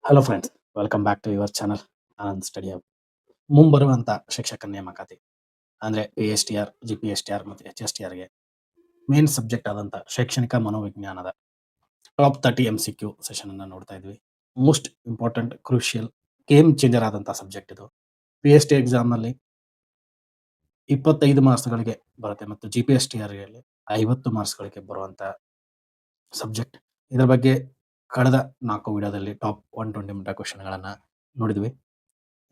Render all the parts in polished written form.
Hello friends, welcome back to your channel Anand study hub. ಮುಂಬರುವಂಥ ಶಿಕ್ಷಕ ನೇಮಕಾತಿ ಅಂದರೆ PSTR, GPSTR ಮತ್ತು HSTRಗೆ ಮೇನ್ ಸಬ್ಜೆಕ್ಟ್ ಆದಂಥ ಶೈಕ್ಷಣಿಕ ಮನೋವಿಜ್ಞಾನದ ಟಾಪ್ 30 MCQ ಸೆಷನ್ ಅನ್ನು ನೋಡ್ತಾ ಇದ್ವಿ. Most important, crucial, game changer ಆದಂಥ ಸಬ್ಜೆಕ್ಟ್ ಇದು. PST ಎಕ್ಸಾಮ್ನಲ್ಲಿ 25 ಮಾರ್ಕ್ಸ್ಗಳಿಗೆ ಬರುತ್ತೆ ಮತ್ತು GPSTRಯಲ್ಲಿ 50 ಮಾರ್ಕ್ಸ್ಗಳಿಗೆ ಬರುವಂಥ ಸಬ್ಜೆಕ್ಟ್. ಇದರ ಬಗ್ಗೆ ಕಳೆದ 4 ವಿಡಿಯೋದಲ್ಲಿ ಟಾಪ್ 120 ಮೀಟರ್ ಕ್ವಶನ್ಗಳನ್ನು ನೋಡಿದ್ವಿ.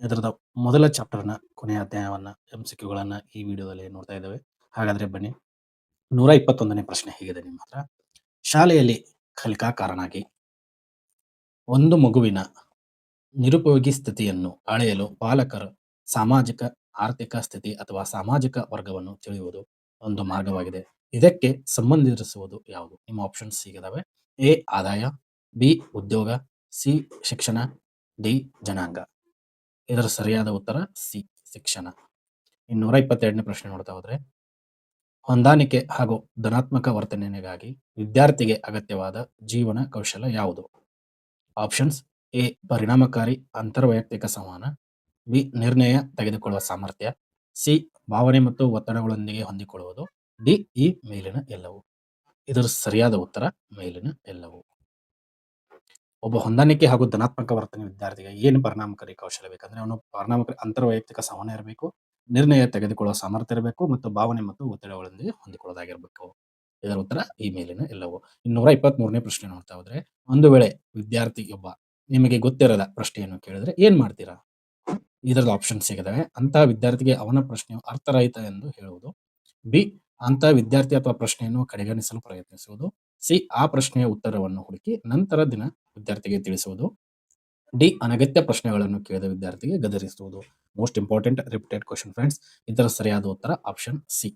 ಇದರದ ಮೊದಲ ಚಾಪ್ಟರ್ನ ಕೊನೆಯ ಅಧ್ಯಾಯವನ್ನ MCQಗಳನ್ನ ಈ ವಿಡಿಯೋದಲ್ಲಿ ನೋಡ್ತಾ ಇದ್ದೇವೆ. ಹಾಗಾದ್ರೆ ಬನ್ನಿ. 121ನೇ ಪ್ರಶ್ನೆ ಹೀಗಿದೆ ನಿಮ್ಮ ಹತ್ರ. ಶಾಲೆಯಲ್ಲಿ ಕಲಿಕಾಕಾರನಾಗಿ ಒಂದು ಮಗುವಿನ ನಿರುಪಯೋಗಿ ಸ್ಥಿತಿಯನ್ನು ಅಳೆಯಲು ಪಾಲಕರ ಸಾಮಾಜಿಕ, ಆರ್ಥಿಕ ಸ್ಥಿತಿ ಅಥವಾ ಸಾಮಾಜಿಕ ವರ್ಗವನ್ನು ತಿಳಿಯುವುದು ಒಂದು ಮಾರ್ಗವಾಗಿದೆ. ಇದಕ್ಕೆ ಸಂಬಂಧಿಸಿರುವುದು ಯಾವುದು? ನಿಮ್ಮ ಆಪ್ಷನ್ಸ್ ಹೀಗಿದಾವೆ. ಎ ಆದಾಯ, ಬಿ ಉದ್ಯೋಗ, ಸಿ ಶಿಕ್ಷಣ, ಡಿ ಜನಾಂಗ. ಇದರ ಸರಿಯಾದ ಉತ್ತರ ಸಿ ಶಿಕ್ಷಣ. 122ನೇ ಪ್ರಶ್ನೆ ನೋಡ್ತಾ ಹೋದ್ರೆ, ಹೊಂದಾಣಿಕೆ ಹಾಗೂ ಧನಾತ್ಮಕ ವರ್ತನೆಗಾಗಿ ವಿದ್ಯಾರ್ಥಿಗೆ ಅಗತ್ಯವಾದ ಜೀವನ ಕೌಶಲ ಯಾವುದು? ಆಪ್ಷನ್ಸ್: ಎ ಪರಿಣಾಮಕಾರಿ ಅಂತರ್ವೈಯಕ್ತಿಕ ಸಂವಹನ, ಬಿ ನಿರ್ಣಯ ತೆಗೆದುಕೊಳ್ಳುವ ಸಾಮರ್ಥ್ಯ, ಸಿ ಭಾವನೆ ಮತ್ತು ಒತ್ತಡಗಳೊಂದಿಗೆ ಹೊಂದಿಕೊಳ್ಳುವುದು, ಡಿ ಈ ಮೇಲಿನ ಎಲ್ಲವೂ. ಇದರ ಸರಿಯಾದ ಉತ್ತರ ಮೇಲಿನ ಎಲ್ಲವೂ. ಒಬ್ಬ ಹೊಂದಾಣಿಕೆ ಹಾಗೂ ಧನಾತ್ಮಕ ವರ್ತನೆ ವಿದ್ಯಾರ್ಥಿಗೆ ಏನು ಪರಿಣಾಮಕಾರಿ ಕೌಶಲ್ಯ ಬೇಕಂದ್ರೆ ಅವನು ಪರಿಣಾಮಕಾರಿ ಅಂತರ್ವೈಯಕ್ತಿಕ ಸಂವಹನ ಇರಬೇಕು, ನಿರ್ಣಯ ತೆಗೆದುಕೊಳ್ಳುವ ಸಾಮರ್ಥ್ಯ ಇರಬೇಕು ಮತ್ತು ಭಾವನೆ ಮತ್ತು ಒತ್ತಡಗಳೊಂದಿಗೆ ಹೊಂದಿಕೊಳ್ಳೋದಾಗಿರ್ಬೇಕು. ಇದರ ಉತ್ತರ ಈ ಮೇಲಿನ ಎಲ್ಲವೂ. 223ನೇ ಪ್ರಶ್ನೆ ನೋಡ್ತಾ ಹೋದ್ರೆ, ಒಂದು ವೇಳೆ ವಿದ್ಯಾರ್ಥಿಯೊಬ್ಬ ನಿಮಗೆ ಗೊತ್ತಿರದ ಪ್ರಶ್ನೆಯನ್ನು ಕೇಳಿದ್ರೆ ಏನ್ ಮಾಡ್ತೀರಾ? ಇದರದ ಆಪ್ಷನ್ ಸಿಗಿದಾವೆ. ಅಂತಹ ವಿದ್ಯಾರ್ಥಿಗೆ ಅವನ ಪ್ರಶ್ನೆಯು ಅರ್ಥರಹಿತ ಎಂದು ಹೇಳುವುದು, ಬಿ ಅಂತ ವಿದ್ಯಾರ್ಥಿ ಅಥವಾ ಪ್ರಶ್ನೆಯನ್ನು ಕಡೆಗಣಿಸಲು ಪ್ರಯತ್ನಿಸುವುದು, ಸಿ ಆ ಪ್ರಶ್ನೆಯ ಉತ್ತರವನ್ನು ಹುಡುಕಿ ನಂತರ ದಿನ ವಿದ್ಯಾರ್ಥಿಗೆ ತಿಳಿಸುವುದು, ಡಿ ಅನಗತ್ಯ ಪ್ರಶ್ನೆಗಳನ್ನು ಕೇಳಿದ ವಿದ್ಯಾರ್ಥಿಗೆ ಗದರಿಸುವುದು. Most important repeated question friends. ಇದರ ಸರಿಯಾದ ಉತ್ತರ ಆಪ್ಷನ್ ಸಿ.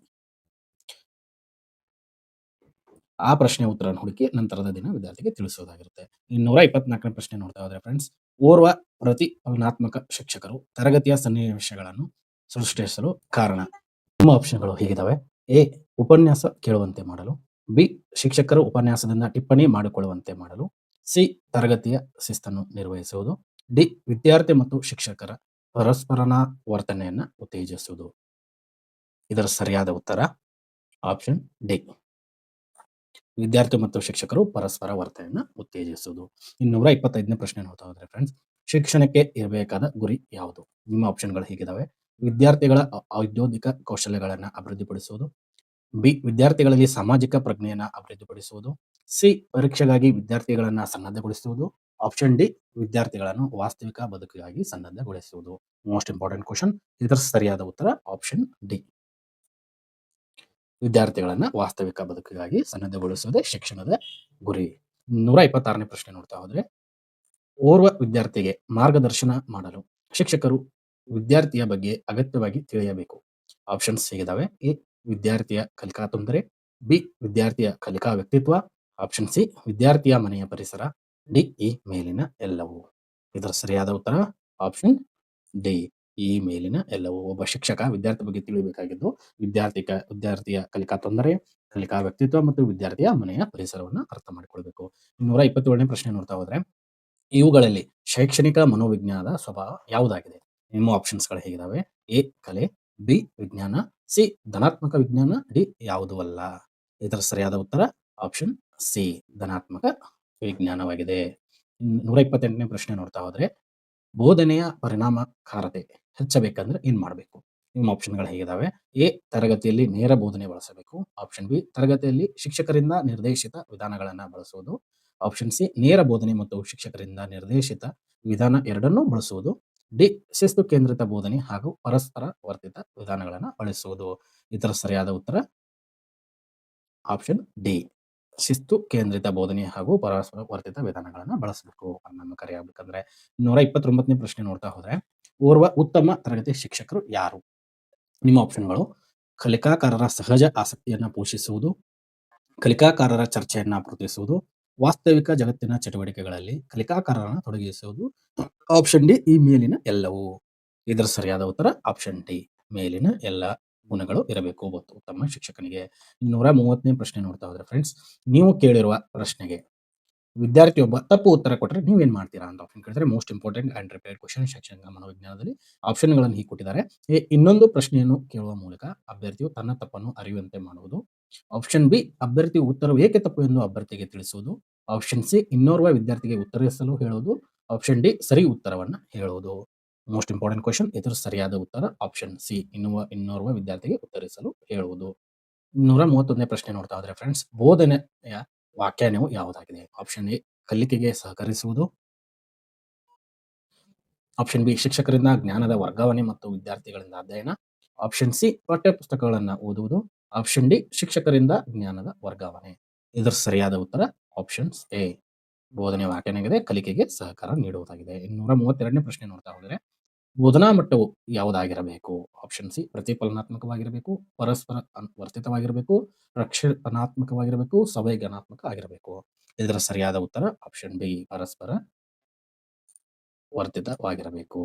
ಆ ಪ್ರಶ್ನೆಯ ಉತ್ತರವನ್ನು ಹುಡುಕಿ ನಂತರದ ದಿನ ವಿದ್ಯಾರ್ಥಿಗೆ ತಿಳಿಸುವುದಾಗಿರುತ್ತೆ. 224ನೇ ಪ್ರಶ್ನೆ ನೋಡ್ತಾ ಹೋದ್ರೆ ಫ್ರೆಂಡ್ಸ್, ಓರ್ವ ಪ್ರತಿಭಟನಾತ್ಮಕ ಶಿಕ್ಷಕರು ತರಗತಿಯ ಸನ್ನಿವೇಶಗಳನ್ನು ಸೃಷ್ಟಿಸಲು ಕಾರಣ. ನಿಮ್ಮ ಆಪ್ಷನ್ಗಳು ಹೀಗಿದಾವೆ. ಎ ಉಪನ್ಯಾಸ ಕೇಳುವಂತೆ ಮಾಡಲು, ಬಿ ಶಿಕ್ಷಕರು ಉಪನ್ಯಾಸದಿಂದ ಟಿಪ್ಪಣಿ ಮಾಡಿಕೊಳ್ಳುವಂತೆ ಮಾಡಲು, ಸಿ ತರಗತಿಯ ಶಿಸ್ತನ್ನು ನಿರ್ವಹಿಸುವುದು, ಡಿ ವಿದ್ಯಾರ್ಥಿ ಮತ್ತು ಶಿಕ್ಷಕರ ಪರಸ್ಪರನ ವರ್ತನೆಯನ್ನ ಉತ್ತೇಜಿಸುವುದು. ಇದರ ಸರಿಯಾದ ಉತ್ತರ ಆಪ್ಷನ್ ಡಿ, ವಿದ್ಯಾರ್ಥಿ ಮತ್ತು ಶಿಕ್ಷಕರು ಪರಸ್ಪರ ವರ್ತನೆಯನ್ನ ಉತ್ತೇಜಿಸುವುದು. 225ನೇ ಪ್ರಶ್ನೆ ನೋಡ್ತಾ ಹೋದ್ರೆ ಫ್ರೆಂಡ್ಸ್, ಶಿಕ್ಷಣಕ್ಕೆ ಇರಬೇಕಾದ ಗುರಿ ಯಾವುದು? ನಿಮ್ಮ ಆಪ್ಷನ್ಗಳು ಹೀಗಿದಾವೆ. ವಿದ್ಯಾರ್ಥಿಗಳ ಔದ್ಯೋಗಿಕ ಕೌಶಲ್ಯಗಳನ್ನು ಅಭಿವೃದ್ಧಿಪಡಿಸುವುದು, ಬಿ ವಿದ್ಯಾರ್ಥಿಗಳಲ್ಲಿ ಸಾಮಾಜಿಕ ಪ್ರಜ್ಞೆಯನ್ನು ಅಭಿವೃದ್ಧಿಪಡಿಸುವುದು, ಸಿ ಪರೀಕ್ಷೆಗಾಗಿ ವಿದ್ಯಾರ್ಥಿಗಳನ್ನ ಸನ್ನದ್ಧಗೊಳಿಸುವುದು, ಆಪ್ಷನ್ ಡಿ ವಿದ್ಯಾರ್ಥಿಗಳನ್ನು ವಾಸ್ತವಿಕ ಬದುಕಿಗಾಗಿ ಸನ್ನದ್ಧಗೊಳಿಸುವುದು. Most important question. ಇದರ ಸರಿಯಾದ ಉತ್ತರ ಆಪ್ಷನ್ ಡಿ, ವಿದ್ಯಾರ್ಥಿಗಳನ್ನ ವಾಸ್ತವಿಕ ಬದುಕಿಗಾಗಿ ಸನ್ನದ್ಧಗೊಳಿಸುವುದೇ ಶಿಕ್ಷಣದ ಗುರಿ. 126ನೇ ಪ್ರಶ್ನೆ ನೋಡ್ತಾ ಹೋದ್ರೆ, ಓರ್ವ ವಿದ್ಯಾರ್ಥಿಗೆ ಮಾರ್ಗದರ್ಶನ ಮಾಡಲು ಶಿಕ್ಷಕರು ವಿದ್ಯಾರ್ಥಿಯ ಬಗ್ಗೆ ಅಗತ್ಯವಾಗಿ ತಿಳಿಯಬೇಕು. ಆಪ್ಷನ್ಸ್ ಹೀಗಿದಾವೆ. ಎ ವಿದ್ಯಾರ್ಥಿಯ ಕಲಿಕಾ ತೊಂದರೆ, ಬಿ ವಿದ್ಯಾರ್ಥಿಯ ಕಲಿಕಾ ವ್ಯಕ್ತಿತ್ವ, ಆಪ್ಷನ್ ಸಿ ವಿದ್ಯಾರ್ಥಿಯ ಮನೆಯ ಪರಿಸರ, ಡಿ ಈ ಮೇಲಿನ ಎಲ್ಲವೂ. ಇದರ ಸರಿಯಾದ ಉತ್ತರ ಆಪ್ಷನ್ ಡಿ, ಈ ಮೇಲಿನ ಎಲ್ಲವೂ. ಒಬ್ಬ ಶಿಕ್ಷಕ ವಿದ್ಯಾರ್ಥಿ ಬಗ್ಗೆ ತಿಳಿಯಬೇಕಾಗಿದ್ದು ವಿದ್ಯಾರ್ಥಿಯ ಕಲಿಕಾ ತೊಂದರೆ, ಕಲಿಕಾ ವ್ಯಕ್ತಿತ್ವ ಮತ್ತು ವಿದ್ಯಾರ್ಥಿಯ ಮನೆಯ ಪರಿಸರವನ್ನು ಅರ್ಥ ಮಾಡಿಕೊಳ್ಬೇಕು. 227ನೇ ಪ್ರಶ್ನೆ ನೋಡ್ತಾ ಹೋದ್ರೆ, ಇವುಗಳಲ್ಲಿ ಶೈಕ್ಷಣಿಕ ಮನೋವಿಜ್ಞಾನದ ಸ್ವಭಾವ ಯಾವುದಾಗಿದೆ? ನಿಮ್ಮ ಆಪ್ಷನ್ಸ್ಗಳು ಹೇಗಿದಾವೆ. ಎ ಕಲೆ, ಬಿ ವಿಜ್ಞಾನ, ಸಿ ಧನಾತ್ಮಕ ವಿಜ್ಞಾನ, ಡಿ ಯಾವುದೂ ಅಲ್ಲ. ಇದರ ಸರಿಯಾದ ಉತ್ತರ ಆಪ್ಷನ್ ಸಿ, ಧನಾತ್ಮಕ ವಿಜ್ಞಾನವಾಗಿದೆ. 128ನೇ ಪ್ರಶ್ನೆ ನೋಡ್ತಾ ಹೋದ್ರೆ, ಬೋಧನೆಯ ಪರಿಣಾಮಕಾರತೆ ಹೆಚ್ಚಬೇಕಂದ್ರೆ ಏನ್ ಮಾಡಬೇಕು? ನಿಮ್ಮ ಆಪ್ಷನ್ಗಳು ಹೇಗಿದಾವೆ. ಎ ತರಗತಿಯಲ್ಲಿ ನೇರ ಬೋಧನೆ ಬಳಸಬೇಕು, ಆಪ್ಷನ್ ಬಿ ತರಗತಿಯಲ್ಲಿ ಶಿಕ್ಷಕರಿಂದ ನಿರ್ದೇಶಿತ ವಿಧಾನಗಳನ್ನ ಬಳಸುವುದು, ಆಪ್ಷನ್ ಸಿ ನೇರ ಬೋಧನೆ ಮತ್ತು ಶಿಕ್ಷಕರಿಂದ ನಿರ್ದೇಶಿತ ವಿಧಾನ ಎರಡನ್ನೂ ಬಳಸುವುದು, ಡಿ ಶಿಸ್ತು ಕೇಂದ್ರಿತ ಬೋಧನೆ ಹಾಗೂ ಪರಸ್ಪರ ವರ್ತಿತ ವಿಧಾನಗಳನ್ನು ಬಳಸುವುದು. ಇದರ ಸರಿಯಾದ ಉತ್ತರ ಆಪ್ಷನ್ ಡಿ, ಶಿಸ್ತು ಕೇಂದ್ರಿತ ಬೋಧನೆ ಹಾಗೂ ಪರಸ್ಪರ ವರ್ತಿತ ವಿಧಾನಗಳನ್ನು ಬಳಸಬೇಕು ಪರಿಣಾಮಕಾರಿ ಆಗ್ಬೇಕಂದ್ರೆ. 129ನೇ ಪ್ರಶ್ನೆ ನೋಡ್ತಾ ಹೋದ್ರೆ, ಓರ್ವ ಉತ್ತಮ ತರಗತಿ ಶಿಕ್ಷಕರು ಯಾರು? ನಿಮ್ಮ ಆಪ್ಷನ್ಗಳು ಕಲಿಕಾಕಾರರ ಸಹಜ ಆಸಕ್ತಿಯನ್ನ ಪೋಷಿಸುವುದು, ಕಲಿಕಾಕಾರರ ಚರ್ಚೆಯನ್ನ ಪ್ರೋತ್ಸಾಹಿಸುವುದು, ವಾಸ್ತವಿಕ ಜಗತ್ತಿನ ಚಟುವಟಿಕೆಗಳಲ್ಲಿ ಕಲಿಕಾಕಾರರನ್ನು ತೊಡಗಿಸುವುದು, ಆಪ್ಷನ್ ಡಿ ಈ ಮೇಲಿನ ಎಲ್ಲವೂ. ಇದರ ಸರಿಯಾದ ಉತ್ತರ ಆಪ್ಷನ್ ಡಿ, ಮೇಲಿನ ಎಲ್ಲ ಗುಣಗಳು ಇರಬೇಕು ಒಬ್ಬ ಉತ್ತಮ ಶಿಕ್ಷಕನಿಗೆ. 130ನೇ ಪ್ರಶ್ನೆ ನೋಡ್ತಾ ಹೋದ್ರೆ ಫ್ರೆಂಡ್ಸ್, ನೀವು ಕೇಳಿರುವ ಪ್ರಶ್ನೆಗೆ ವಿದ್ಯಾರ್ಥಿಯೊಬ್ಬ ತಪ್ಪು ಉತ್ತರ ಕೊಟ್ಟರೆ ನೀವೇನ್ ಮಾಡ್ತೀರಾ ಅಂತ ಆಪ್ಷನ್ ಕೇಳಿದರೆ most important and repeated question section ಮನೋವಿಜ್ಞಾನದಲ್ಲಿ ಆಪ್ಷನ್ಗಳನ್ನು ಹೀಗೆ ಕೊಟ್ಟಿದ್ದಾರೆ. ಇನ್ನೊಂದು ಪ್ರಶ್ನೆಯನ್ನು ಕೇಳುವ ಮೂಲಕ ಅಭ್ಯರ್ಥಿಯು ತನ್ನ ತಪ್ಪನ್ನು ಅರಿಯುವಂತೆ ಮಾಡುವುದು. ಆಪ್ಷನ್ ಬಿ, ಅಭ್ಯರ್ಥಿ ಉತ್ತರವು ಏಕೆ ತಪ್ಪು ಎಂದು ಅಭ್ಯರ್ಥಿಗೆ ತಿಳಿಸುವುದು. ಆಪ್ಷನ್ ಸಿ, ಇನ್ನೋರ್ವ ವಿದ್ಯಾರ್ಥಿಗೆ ಉತ್ತರಿಸಲು ಹೇಳುವುದು. ಆಪ್ಷನ್ ಡಿ, ಸರಿ ಉತ್ತರವನ್ನ ಹೇಳುವುದು. ಮೋಸ್ಟ್ ಇಂಪಾರ್ಟೆಂಟ್ ಕ್ವೆಶ್ಚನ್, ಇದರ ಸರಿಯಾದ ಉತ್ತರ ಆಪ್ಷನ್ ಸಿ, ಇನ್ನೋರ್ವ ವಿದ್ಯಾರ್ಥಿಗೆ ಉತ್ತರಿಸಲು ಹೇಳುವುದು. 131ನೇ ಪ್ರಶ್ನೆ ನೋಡ್ತಾ ಹೋದ್ರೆ ಫ್ರೆಂಡ್ಸ್, ಬೋಧನೆಯ ವ್ಯಾಖ್ಯಾನವು ಯಾವುದಾಗಿದೆ? ಆಪ್ಷನ್ ಎ, ಕಲಿಕೆಗೆ ಸಹಕರಿಸುವುದು. ಆಪ್ಷನ್ ಬಿ, ಶಿಕ್ಷಕರಿಂದ ಜ್ಞಾನದ ವರ್ಗಾವಣೆ ಮತ್ತು ವಿದ್ಯಾರ್ಥಿಗಳಿಂದ ಅಧ್ಯಯನ. ಆಪ್ಷನ್ ಸಿ, ಪಠ್ಯ ಪುಸ್ತಕಗಳನ್ನ ಓದುವುದು. ಆಪ್ಷನ್ ಡಿ, ಶಿಕ್ಷಕರಿಂದ ಜ್ಞಾನದ ವರ್ಗಾವಣೆ. ಇದರ ಸರಿಯಾದ ಉತ್ತರ ಆಪ್ಷನ್ಸ್ ಎ, ಬೋಧನೆಯ ವ್ಯಾಖ್ಯಾನ ಆಗಿದೆ, ಕಲಿಕೆಗೆ ಸಹಕಾರ ನೀಡುವುದಾಗಿದೆ. 232ನೇ ಪ್ರಶ್ನೆ ನೋಡ್ತಾ ಹೋದರೆ, ಬೋಧನಾ ಮಟ್ಟವು ಯಾವುದಾಗಿರಬೇಕು? ಆಪ್ಷನ್ ಸಿ, ಪ್ರತಿಫಲನಾತ್ಮಕವಾಗಿರಬೇಕು, ಪರಸ್ಪರ ವರ್ತಿತವಾಗಿರಬೇಕು, ರಕ್ಷಣಾತ್ಮಕವಾಗಿರಬೇಕು, ಸಂವೇದನಾತ್ಮಕ ಆಗಿರಬೇಕು. ಇದರ ಸರಿಯಾದ ಉತ್ತರ ಆಪ್ಷನ್ ಬಿ, ಪರಸ್ಪರ ವರ್ತಿತವಾಗಿರಬೇಕು.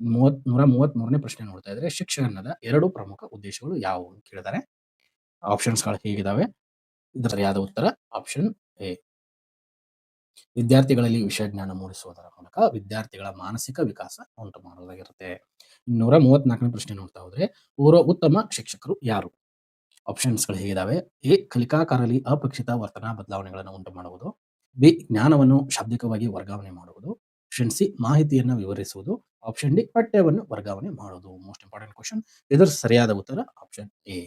133ನೇ ಪ್ರಶ್ನೆ ನೋಡ್ತಾ ಇದ್ರೆ, ಶಿಕ್ಷಣದ 2 ಪ್ರಮುಖ ಉದ್ದೇಶಗಳು ಯಾವುವು ಅಂತ ಕೇಳಿದ್ದಾರೆ. ಆಪ್ಷನ್ಸ್ಗಳು ಹೀಗಿದಾವೆ. ಇದರ ಸರಿಯಾದ ಉತ್ತರ ಆಪ್ಷನ್ ಎ, ವಿದ್ಯಾರ್ಥಿಗಳಲ್ಲಿ ವಿಷಯ ಜ್ಞಾನ ಮೂಡಿಸುವುದರ ಮೂಲಕ ವಿದ್ಯಾರ್ಥಿಗಳ ಮಾನಸಿಕ ವಿಕಾಸ ಉಂಟು ಮಾಡುವುದಾಗಿರುತ್ತೆ. 134ನೇ ಪ್ರಶ್ನೆ ನೋಡ್ತಾ ಹೋದ್ರೆ, ಉತ್ತಮ ಶಿಕ್ಷಕರು ಯಾರು? ಆಪ್ಷನ್ಸ್ಗಳು ಹೇಗಿದಾವೆ. ಎ, ಕಲಿಕಾಕಾರರಲ್ಲಿ ಅಪೇಕ್ಷಿತ ವರ್ತನಾ ಬದಲಾವಣೆಗಳನ್ನು ಉಂಟು ಮಾಡುವುದು. ಬಿ, ಜ್ಞಾನವನ್ನು ಶಾಬ್ದಿಕವಾಗಿ ವರ್ಗಾವಣೆ ಮಾಡುವುದು. ಆಪ್ಷನ್ ಸಿ, ಮಾಹಿತಿಯನ್ನು ವಿವರಿಸುವುದು. ಆಪ್ಷನ್ ಡಿ, ಪಠ್ಯವನ್ನು ವರ್ಗಾವಣೆ ಮಾಡುವುದು. ಮೋಸ್ಟ್ ಇಂಪಾರ್ಟೆಂಟ್ ಕ್ವಶನ್, ಇದರ ಸರಿಯಾದ ಉತ್ತರ ಆಪ್ಷನ್ ಎ,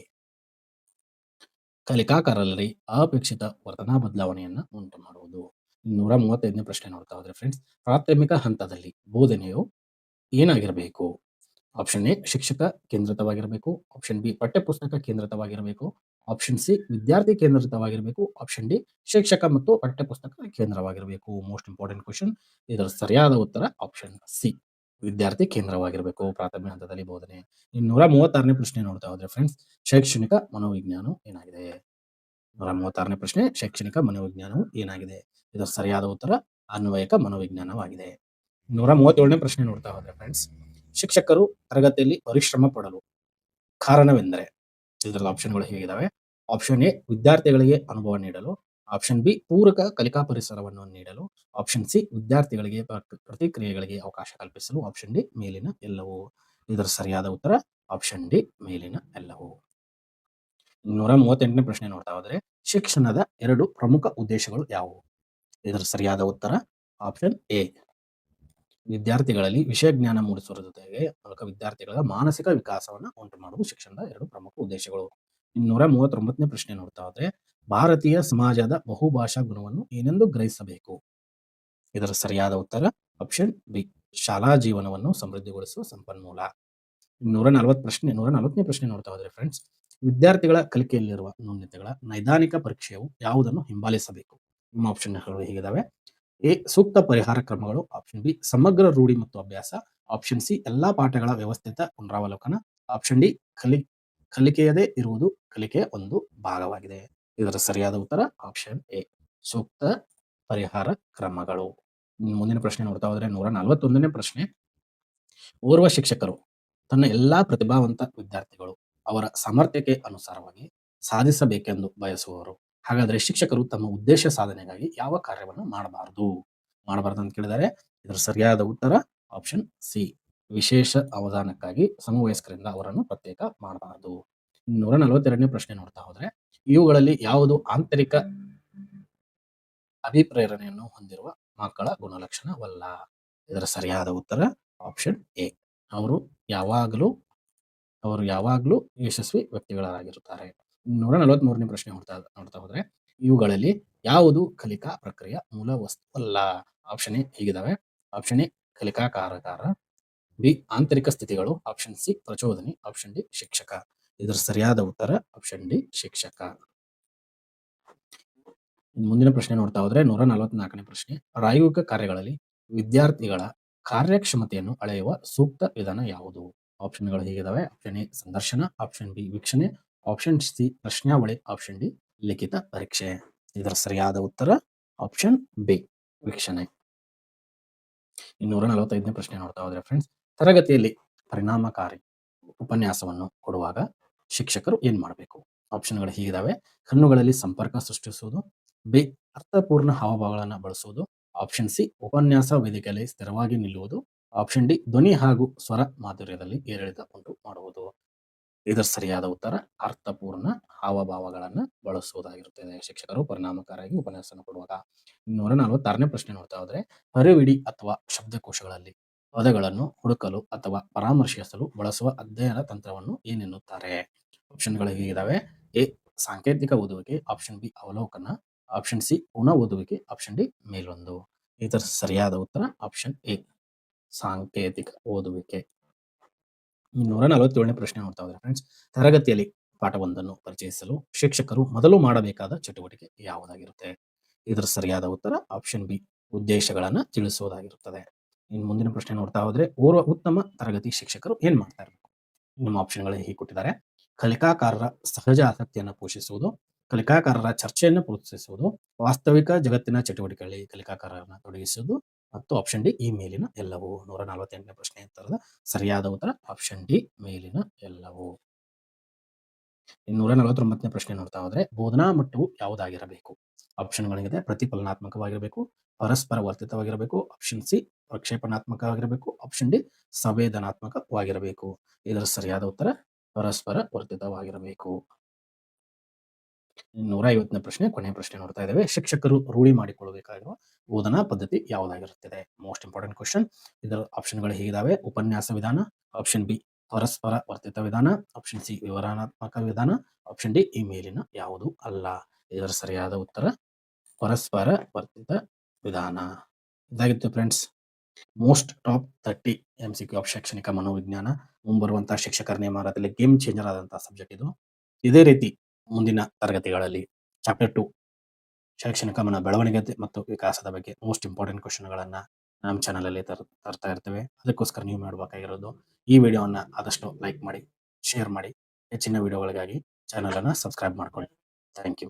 ಕಲಿಕಾಕಾರರಲ್ಲಿ ಅಪೇಕ್ಷಿತ ವರ್ತನಾ ಬದಲಾವಣೆಯನ್ನ ಉಂಟು ಮಾಡುವುದು. 135ನೇ ಪ್ರಶ್ನೆ ನೋಡ್ತಾ ಹೋದ್ರೆ ಫ್ರೆಂಡ್ಸ್, ಪ್ರಾಥಮಿಕ ಹಂತದಲ್ಲಿ ಬೋಧನೆಯು ಏನಾಗಿರಬೇಕು? ಆಪ್ಷನ್ ಎ, ಶಿಕ್ಷಕ ಕೇಂದ್ರಿತವಾಗಿರಬೇಕು. ಆಪ್ಷನ್ ಬಿ, ಪಠ್ಯಪುಸ್ತಕ ಕೇಂದ್ರಿತವಾಗಿರಬೇಕು. ಆಪ್ಷನ್ ಸಿ, ವಿದ್ಯಾರ್ಥಿ ಕೇಂದ್ರಿತವಾಗಿರಬೇಕು. ಆಪ್ಷನ್ ಡಿ, ಶಿಕ್ಷಕ ಮತ್ತು ಪಠ್ಯಪುಸ್ತಕ ಕೇಂದ್ರವಾಗಿರಬೇಕು. ಮೋಸ್ಟ್ ಇಂಪಾರ್ಟೆಂಟ್ ಕ್ವಶನ್, ಇದರ ಸರಿಯಾದ ಉತ್ತರ ಆಪ್ಷನ್ ಸಿ, ವಿದ್ಯಾರ್ಥಿ ಕೇಂದ್ರವಾಗಿರಬೇಕು ಪ್ರಾಥಮಿಕ ಹಂತದಲ್ಲಿ ಬೋಧನೆ. 236ನೇ ಪ್ರಶ್ನೆ ನೋಡ್ತಾ ಹೋದ್ರೆ ಫ್ರೆಂಡ್ಸ್, ಶೈಕ್ಷಣಿಕ ಮನೋವಿಜ್ಞಾನವು ಏನಾಗಿದೆ? 136ನೇ ಪ್ರಶ್ನೆ, ಶೈಕ್ಷಣಿಕ ಮನೋವಿಜ್ಞಾನವು ಏನಾಗಿದೆ? ಇದರ ಸರಿಯಾದ ಉತ್ತರ ಅನ್ವಯಿಕ ಮನೋವಿಜ್ಞಾನವಾಗಿದೆ. 137ನೇ ಪ್ರಶ್ನೆ ನೋಡ್ತಾ ಹೋದ್ರೆ ಫ್ರೆಂಡ್ಸ್, ಶಿಕ್ಷಕರು ತರಗತಿಯಲ್ಲಿ ಪರಿಶ್ರಮ ಪಡಲು ಕಾರಣವೆಂದರೆ? ಇದರ ಆಪ್ಷನ್ಗಳು ಹೇಗಿದಾವೆ. ಆಪ್ಷನ್ ಎ, ವಿದ್ಯಾರ್ಥಿಗಳಿಗೆ ಅನುಭವ ನೀಡಲು. ಆಪ್ಷನ್ ಬಿ, ಪೂರಕ ಕಲಿಕಾ ಪರಿಸರವನ್ನು ನೀಡಲು. ಆಪ್ಷನ್ ಸಿ, ವಿದ್ಯಾರ್ಥಿಗಳಿಗೆ ಪ್ರತಿಕ್ರಿಯೆಗಳಿಗೆ ಅವಕಾಶ ಕಲ್ಪಿಸಲು. ಆಪ್ಷನ್ ಡಿ, ಮೇಲಿನ ಎಲ್ಲವೂ. ಇದರ ಸರಿಯಾದ ಉತ್ತರ ಆಪ್ಷನ್ ಡಿ, ಮೇಲಿನ ಎಲ್ಲವೂ. 138ನೇ ಪ್ರಶ್ನೆ ನೋಡ್ತಾ ಹೋದ್ರೆ, ಶಿಕ್ಷಣದ 2 ಪ್ರಮುಖ ಉದ್ದೇಶಗಳು ಯಾವುವು? ಇದರ ಸರಿಯಾದ ಉತ್ತರ ಆಪ್ಷನ್ ಎ, ವಿದ್ಯಾರ್ಥಿಗಳಲ್ಲಿ ವಿಷಯ ಜ್ಞಾನ ಮೂಡಿಸುವುದರ ಜೊತೆಗೆ ಮೂಲಕ ವಿದ್ಯಾರ್ಥಿಗಳ ಮಾನಸಿಕ ವಿಕಾಸವನ್ನು ಉಂಟು ಮಾಡುವುದು ಶಿಕ್ಷಣದ 2 ಪ್ರಮುಖ ಉದ್ದೇಶಗಳು. 239ನೇ ಪ್ರಶ್ನೆ ನೋಡ್ತಾ ಹೋದ್ರೆ, ಭಾರತೀಯ ಸಮಾಜದ ಬಹುಭಾಷಾ ಗುಣವನ್ನು ಏನೆಂದು ಗ್ರಹಿಸಬೇಕು? ಇದರ ಸರಿಯಾದ ಉತ್ತರ ಆಪ್ಷನ್ ಬಿ, ಶಾಲಾ ಜೀವನವನ್ನು ಸಮೃದ್ಧಿಗೊಳಿಸುವ ಸಂಪನ್ಮೂಲ. 140ನೇ ಪ್ರಶ್ನೆ ನೋಡ್ತಾ ಹೋದ್ರೆ ಫ್ರೆಂಡ್ಸ್, ವಿದ್ಯಾರ್ಥಿಗಳ ಕಲಿಕೆಯಲ್ಲಿರುವ ನ್ಯೂನತೆಗಳ ನೈದಾನಿಕ ಪರೀಕ್ಷೆಯು ಯಾವುದನ್ನು ಹಿಂಬಾಲಿಸಬೇಕು? ನಿಮ್ಮ ಆಪ್ಷನ್ಗಳು ಹೇಗಿದಾವೆ. ಎ, ಸೂಕ್ತ ಪರಿಹಾರ ಕ್ರಮಗಳು. ಆಪ್ಷನ್ ಬಿ, ಸಮಗ್ರ ರೂಢಿ ಮತ್ತು ಅಭ್ಯಾಸ. ಆಪ್ಷನ್ ಸಿ, ಎಲ್ಲಾ ಪಾಠಗಳ ವ್ಯವಸ್ಥಿತ ಪುನರಾವಲೋಕನ. ಆಪ್ಷನ್ ಡಿ, ಕಲಿಕೆಯದೇ ಇರುವುದು ಕಲಿಕೆಯ ಒಂದು ಭಾಗವಾಗಿದೆ. ಇದರ ಸರಿಯಾದ ಉತ್ತರ ಆಪ್ಷನ್ ಎ, ಸೂಕ್ತ ಪರಿಹಾರ ಕ್ರಮಗಳು. ಮುಂದಿನ ಪ್ರಶ್ನೆ ನೋಡ್ತಾ ಹೋದ್ರೆ 141ನೇ ಪ್ರಶ್ನೆ, ಓರ್ವ ಶಿಕ್ಷಕರು ತನ್ನ ಎಲ್ಲಾ ಪ್ರತಿಭಾವಂತ ವಿದ್ಯಾರ್ಥಿಗಳು ಅವರ ಸಾಮರ್ಥ್ಯಕ್ಕೆ ಅನುಸಾರವಾಗಿ ಸಾಧಿಸಬೇಕೆಂದು ಬಯಸುವವರು. ಹಾಗಾದ್ರೆ ಶಿಕ್ಷಕರು ತಮ್ಮ ಉದ್ದೇಶ ಸಾಧನೆಗಾಗಿ ಯಾವ ಕಾರ್ಯವನ್ನು ಮಾಡಬಾರದು ಅಂತ ಕೇಳಿದರೆ, ಇದರ ಸರಿಯಾದ ಉತ್ತರ ಆಪ್ಷನ್ ಸಿ, ವಿಶೇಷ ಅವಧಾನಕ್ಕಾಗಿ ಸಮವಯಸ್ಕರಿಂದ ಅವರನ್ನು ಪ್ರತ್ಯೇಕ ಮಾಡಬಾರದು. 142ನೇ ಪ್ರಶ್ನೆ ನೋಡ್ತಾ ಹೋದ್ರೆ, ಇವುಗಳಲ್ಲಿ ಯಾವುದು ಆಂತರಿಕ ಅಭಿಪ್ರೇರಣೆಯನ್ನು ಹೊಂದಿರುವ ಮಕ್ಕಳ ಗುಣಲಕ್ಷಣವಲ್ಲ? ಇದರ ಸರಿಯಾದ ಉತ್ತರ ಆಪ್ಷನ್ ಎ, ಅವರು ಯಾವಾಗಲೂ ಯಶಸ್ವಿ ವ್ಯಕ್ತಿಗಳಾಗಿರುತ್ತಾರೆ. 143ನೇ ಪ್ರಶ್ನೆ ನೋಡ್ತಾ ಹೋದ್ರೆ, ಇವುಗಳಲ್ಲಿ ಯಾವುದು ಕಲಿಕಾ ಪ್ರಕ್ರಿಯೆಯ ಮೂಲ ವಸ್ತು ಅಲ್ಲ? ಆಪ್ಷನ್ ಎ ಹೀಗಿದಾವೆ. ಆಪ್ಷನ್ ಎ, ಕಲಿಕಾ ಕಾರಕಾರ. ಬಿ, ಆಂತರಿಕ ಸ್ಥಿತಿಗಳು. ಆಪ್ಷನ್ ಸಿ, ಪ್ರಚೋದನೆ. ಆಪ್ಷನ್ ಡಿ, ಶಿಕ್ಷಕ. ಇದರ ಸರಿಯಾದ ಉತ್ತರ ಆಪ್ಷನ್ ಡಿ, ಶಿಕ್ಷಕ. ಮುಂದಿನ ಪ್ರಶ್ನೆ ನೋಡ್ತಾ ಹೋದ್ರೆ 144ನೇ ಪ್ರಶ್ನೆ, ಪ್ರಾಯೋಗಿಕ ಕಾರ್ಯಗಳಲ್ಲಿ ವಿದ್ಯಾರ್ಥಿಗಳ ಕಾರ್ಯಕ್ಷಮತೆಯನ್ನು ಅಳೆಯುವ ಸೂಕ್ತ ವಿಧಾನ ಯಾವುದು? ಆಪ್ಷನ್ಗಳು ಹೀಗಿದಾವೆ. ಆಪ್ಷನ್ ಎ, ಸಂದರ್ಶನ. ಆಪ್ಷನ್ ಬಿ, ವೀಕ್ಷಣೆ. ಆಪ್ಷನ್ ಸಿ, ಪ್ರಶ್ನಾವಳಿ. ಆಪ್ಷನ್ ಡಿ, ಲಿಖಿತ ಪರೀಕ್ಷೆ. ಇದರ ಸರಿಯಾದ ಉತ್ತರ ಆಪ್ಷನ್ ಬಿ, ವೀಕ್ಷಣೆ. 245ನೇ ಪ್ರಶ್ನೆ ನೋಡ್ತಾ ಹೋದ್ರೆ ಫ್ರೆಂಡ್ಸ್, ತರಗತಿಯಲ್ಲಿ ಪರಿಣಾಮಕಾರಿ ಉಪನ್ಯಾಸವನ್ನು ಕೊಡುವಾಗ ಶಿಕ್ಷಕರು ಏನ್ ಮಾಡಬೇಕು? ಆಪ್ಷನ್ಗಳು ಹೀಗಿದಾವೆ. ಕಣ್ಣುಗಳಲ್ಲಿ ಸಂಪರ್ಕ ಸೃಷ್ಟಿಸುವುದು. ಬಿ, ಅರ್ಥಪೂರ್ಣ ಹಾವಭಾವಗಳನ್ನು ಬಳಸುವುದು. ಆಪ್ಷನ್ ಸಿ ಉಪನ್ಯಾಸ ವೇದಿಕೆಯಲ್ಲಿ ಸ್ಥಿರವಾಗಿ ನಿಲ್ಲುವುದು. ಆಪ್ಷನ್ ಡಿ ಧ್ವನಿ ಹಾಗೂ ಸ್ವರ ಮಾಧುರ್ಯದಲ್ಲಿ ಏರಿಳಿತ ಉಂಟು ಮಾಡುವುದು. ಇದರ ಸರಿಯಾದ ಉತ್ತರ ಅರ್ಥಪೂರ್ಣ ಹಾವಭಾವಗಳನ್ನು ಬಳಸುವುದಾಗಿರುತ್ತದೆ ಶಿಕ್ಷಕರು ಪರಿಣಾಮಕಾರಿಯಾಗಿ ಉಪನ್ಯಾಸನ ಕೊಡುವಾಗ. 146ನೇ ಪ್ರಶ್ನೆ ನೋಡ್ತಾ ಹೋದ್ರೆ, ಪರಿವಿಡಿ ಅಥವಾ ಶಬ್ದಕೋಶಗಳಲ್ಲಿ ಪದಗಳನ್ನು ಹುಡುಕಲು ಅಥವಾ ಪರಾಮರ್ಶಿಸಲು ಬಳಸುವ ಅಧ್ಯಯನ ತಂತ್ರವನ್ನು ಏನೆನ್ನುತ್ತಾರೆ? ಆಪ್ಷನ್ಗಳು ಹೀಗಿದಾವೆ. ಎ ಸಾಂಕೇತಿಕ ಓದುವಿಕೆ, ಆಪ್ಷನ್ ಬಿ ಅವಲೋಕನ, ಆಪ್ಷನ್ ಸಿ ಪುನಃ ಓದುವಿಕೆ, ಆಪ್ಷನ್ ಡಿ ಮೇಲೊಂದು. ಇದರ ಸರಿಯಾದ ಉತ್ತರ ಆಪ್ಷನ್ ಎ ಸಾಂಕೇತಿಕ ಓದುವಿಕೆ. 147ನೇ ಪ್ರಶ್ನೆ ನೋಡ್ತಾ ಹೋದ್ರೆ ಫ್ರೆಂಡ್ಸ್, ತರಗತಿಯಲ್ಲಿ ಪಾಠವೊಂದನ್ನು ಪರಿಚಯಿಸಲು ಶಿಕ್ಷಕರು ಮೊದಲು ಮಾಡಬೇಕಾದ ಚಟುವಟಿಕೆ ಯಾವುದಾಗಿರುತ್ತೆ? ಇದರ ಸರಿಯಾದ ಉತ್ತರ ಆಪ್ಷನ್ ಬಿ ಉದ್ದೇಶಗಳನ್ನು ತಿಳಿಸುವುದಾಗಿರುತ್ತದೆ. ಇನ್ನು ಮುಂದಿನ ಪ್ರಶ್ನೆ ನೋಡ್ತಾ ಹೋದ್ರೆ, ಓರ್ವ ಉತ್ತಮ ತರಗತಿ ಶಿಕ್ಷಕರು ಏನ್ ಮಾಡ್ತಾ ಇರಬೇಕು? ನಿಮ್ಮ ಆಪ್ಷನ್ಗಳು ಹೀಗೆ ಕೊಟ್ಟಿದ್ದಾರೆ. ಕಲಿಕಾಕಾರರ ಸಹಜ ಆಸಕ್ತಿಯನ್ನು ಪೋಷಿಸುವುದು, ಕಲಿಕಾಕಾರರ ಚರ್ಚೆಯನ್ನು ಪ್ರೋತ್ಸಾಹಿಸುವುದು, ವಾಸ್ತವಿಕ ಜಗತ್ತಿನ ಚಟುವಟಿಕೆಗಳಲ್ಲಿ ಕಲಿಕಾಕಾರರನ್ನು ತೊಡಗಿಸುವುದು, ಮತ್ತು ಆಪ್ಷನ್ ಡಿ ಈ ಮೇಲಿನ ಎಲ್ಲವೂ. 148ನೇ ಪ್ರಶ್ನೆ ಉತ್ತರದ ಸರಿಯಾದ ಉತ್ತರ ಆಪ್ಷನ್ ಡಿ ಮೇಲಿನ ಎಲ್ಲವೂ. 149ನೇ ಪ್ರಶ್ನೆ ನೋಡ್ತಾ ಹೋದ್ರೆ, ಬೋಧನಾ ಮಟ್ಟವು ಯಾವುದಾಗಿರಬೇಕು? ಆಪ್ಷನ್ಗಳಿದೆ. ಪ್ರತಿಫಲನಾತ್ಮಕವಾಗಿರಬೇಕು, ಪರಸ್ಪರ ವರ್ತಿತವಾಗಿರಬೇಕು, ಆಪ್ಷನ್ ಸಿ ಪ್ರಕ್ಷೇಪಣಾತ್ಮಕವಾಗಿರಬೇಕು, ಆಪ್ಷನ್ ಡಿ ಸಂವೇದನಾತ್ಮಕವಾಗಿರಬೇಕು. ಇದರ ಸರಿಯಾದ ಉತ್ತರ ಪರಸ್ಪರ ವರ್ತಿತವಾಗಿರಬೇಕು. 150ನೇ ಪ್ರಶ್ನೆ ಕೊನೆಯ ಪ್ರಶ್ನೆ ನೋಡ್ತಾ ಇದ್ದೇವೆ. ಶಿಕ್ಷಕರು ರೂಢಿ ಮಾಡಿಕೊಳ್ಳಬೇಕಾಗಿರುವ ಬೋಧನಾ ಪದ್ಧತಿ ಯಾವುದಾಗಿರುತ್ತದೆ? Most important question. ಇದರ ಆಪ್ಷನ್ಗಳು ಹೀಗಿದಾವೆ. ಉಪನ್ಯಾಸ ವಿಧಾನ, ಆಪ್ಷನ್ ಬಿ ಪರಸ್ಪರ ವರ್ತಿತ ವಿಧಾನ, ಆಪ್ಷನ್ ಸಿ ವಿವರಣಾತ್ಮಕ ವಿಧಾನ, ಆಪ್ಷನ್ ಡಿ ಈ ಮೇಲಿನ ಯಾವುದು ಅಲ್ಲ. ಇದರ ಸರಿಯಾದ ಉತ್ತರ ಪರಸ್ಪರ ವರ್ತಿತ ವಿಧಾನ. ಇದಾಗಿತ್ತು friends most top 30 MCQ of ಶೈಕ್ಷಣಿಕ ಮನೋವಿಜ್ಞಾನ. ಮುಂಬರುವಂತಹ ಶಿಕ್ಷಕರ ನೇಮಕಾತಿಯಲ್ಲಿ ಗೇಮ್ ಚೇಂಜರ್ ಆದಂತಹ ಸಬ್ಜೆಕ್ಟ್ ಇದು. ಇದೇ ರೀತಿ ಮುಂದಿನ ತರಗತಿಗಳಲ್ಲಿ ಚಾಪ್ಟರ್ 2 ಶೈಕ್ಷಣಿಕ ಮನ ಬೆಳವಣಿಗೆ ಮತ್ತು ವಿಕಾಸದ ಬಗ್ಗೆ ಮೋಸ್ಟ್ ಇಂಪಾರ್ಟೆಂಟ್ ಕ್ವಶನ್ಗಳನ್ನ ನಮ್ಮ ಚಾನಲ್ ಅಲ್ಲಿ ತರ್ತಾ ಇರ್ತೇವೆ. ಅದಕ್ಕೋಸ್ಕರ ನೀವು ಮಾಡಬೇಕಾಗಿರೋದು ಈ ವಿಡಿಯೋವನ್ನ ಆದಷ್ಟು ಲೈಕ್ ಮಾಡಿ, ಶೇರ್ ಮಾಡಿ. ಹೆಚ್ಚಿನ ವಿಡಿಯೋಗಳಿಗಾಗಿ ಚಾನಲ್ ಅನ್ನ ಸಬ್ಸ್ಕ್ರೈಬ್ ಮಾಡ್ಕೊಳ್ಳಿ. Thank you.